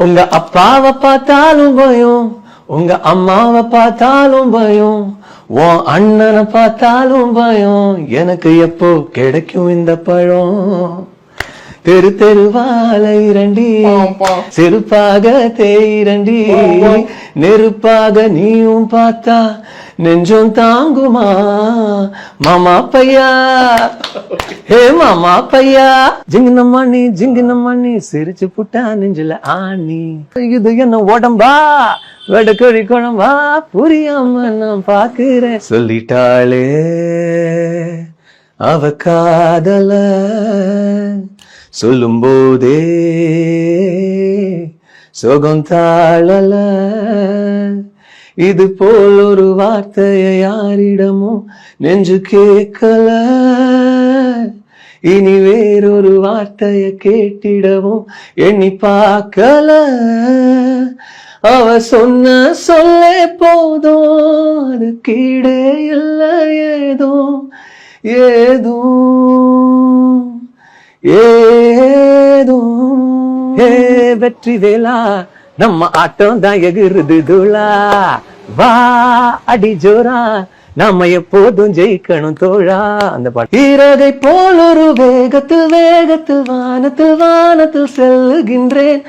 உங்க அப்பாவை பார்த்தாலும் பயம், உங்க அம்மாவை பார்த்தாலும் பயம், உன் அண்ணனை பார்த்தாலும் பயம், எனக்கு எப்போ கிடைக்கும் இந்த பழம். தெரு தெருவால இரண்டி செருப்பாக தேயிரண்டி, நெருப்பாக நீயும் பார்த்தா நெஞ்சம் தாங்குமா மாமா பையா, ஹே மாமா பையா. ஜிங்கின மணி சிரிச்சு புட்டா நெஞ்சில ஆணி, இது என்ன உடம்பா வடக்கறி குழம்பா புரியாம நான் பாக்குறேன். சொல்லிட்டாளே அவ காதல, சொல்லும் போதே சுகம் தாழல, இது போல் ஒரு வார்த்தையை யாரிடமும் நெஞ்சு கேட்கல, இனி வேறொரு வார்த்தையை கேட்டிடவும் எண்ணி பார்க்கல. அவ சொன்ன சொல்லே போதும், அது கீழே இல்லை ஏதோ ஏதோ ஏதோ. ஏ வெற்றி வேளா நம்ம ஆட்டம் தான் எகிருது தூளா, வா அடி ஜோரா நாம எப்போதும் ஜெயிக்கணும் தோழா. அந்த பாட்டு. இறகை போல் ஒரு வேகத்தில் வேகத்தில் வானத்தில் வானத்தில் செல்லுகின்றேன்,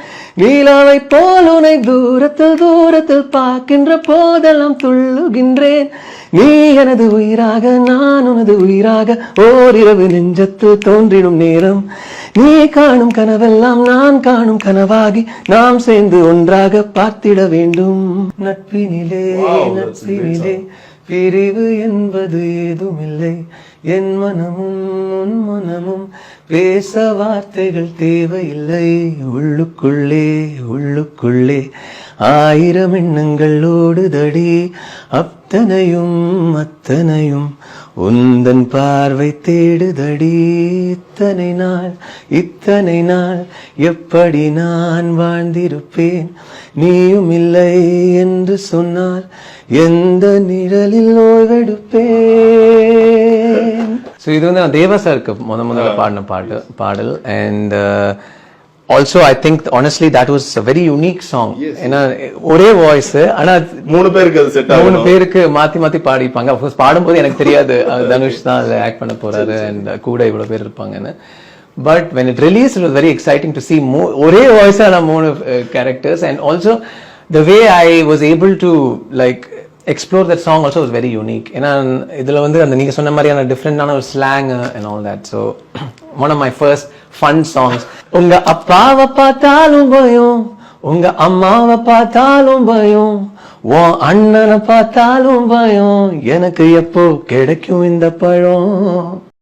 நீலாவை போல் உனை தூரத்தில் தூரத்தில் பார்க்கின்ற போதெல்லாம் துள்ளுகின்றேன். நீ எனது உயிராக நான் உனது உயிராக ஓரிரவு நெஞ்சத்து தோன்றிடும் நேரம், நீ காணும் கனவெல்லாம் நான் காணும் கனவாகி நாம் சேர்ந்து ஒன்றாக பார்த்திட வேண்டும். நட்பினிலே நட்பினிலே பிரிவு என்பது ஏதுமில்லை, என் மனமும் உன் மனமும் பேச வார்த்தைகள் தேவையில்லை. உள்ளுக்குள்ளே உள்ளுக்குள்ளே ஆயிரம் எண்ணங்கள் ஓடுதடி, அத்தனையும் அத்தனையும் உந்தன் பார்வை தேடுதடி. இத்தனை நாள் எப்படி நான் வாழ்ந்திருப்பேன், நீயும் இல்லை என்று சொன்னால் எந்த நிழலில் ஓய்வெடுப்பேன். ஸோ இது வந்து தேவா சாருக்கு முதல்ல பாடின பாடல். And also I think honestly that was a very unique song. ஏன்னா ஒரே வாய்ஸ், ஆனா மூணு பேருக்கு மாத்தி பாடிப்பாங்க. of course பாடும்போது எனக்கு தெரியாது தனுஷ் தான் அதுல ஆக்ட் பண்ண போறாரு அண்ட் கூட இவ்வளவு பேர் இருப்பாங்கன்னு. But when it released, it was very exciting to see ஒரே வாய்ஸ் ஆன மூணு characters, and also the way I was able to like explore that song also was very unique. ஏன்னா இதுல வந்து அந்த நீங்க சொன்ன மாதிரியான டிஃப்ரெண்டான ஒரு slang and all that. So one of my first fun songs. உங்க அப்பாவை பார்த்தாலும் பயம், உங்க அம்மாவை பார்த்தாலும் பயம், உன் அண்ணனை பார்த்தாலும் பயம், எனக்கு எப்போ கிடைக்கும் இந்த பழம்.